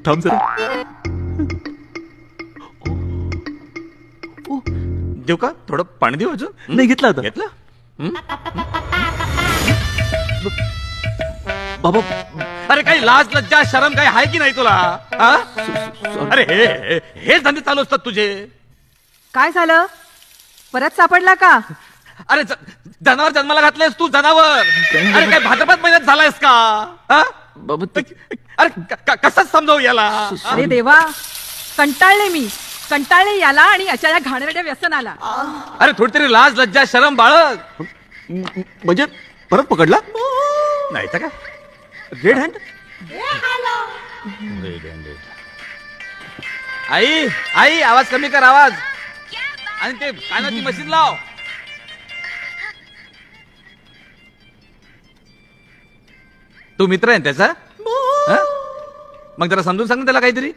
थांब जरा. देऊ का थोडं पाणी देऊ अजून? नाही घेतला आता. घेतलं? बाबा अरे काही लाज लज्जा शरम काही आहे की नाही तुला हा? अरे हे धंदे चालू असतात तुझे. काय झालं? परत सापडला का? अरे जनावर जन्माला घातलेस तू जनावर. अरे काय भाद्रपद महिन्यात झालायस का हा? बाबा अरे कसं समजावू याला? अरे देवा, कंटाळले याला आणि अशा या घाणेरड्या व्यसनाला. अरे थोडी तरी लाज लज्जा शरम बाळग. म्हणजे परत पकडला? नाही तर काय रेड हँड. आई आई आवाज कमी कर आवाज. आणि ते कानाची मशीन लाव. तू मित्र आहे ना त्याचा? हा? मग जरा समजून सांग ना त्याला काहीतरी.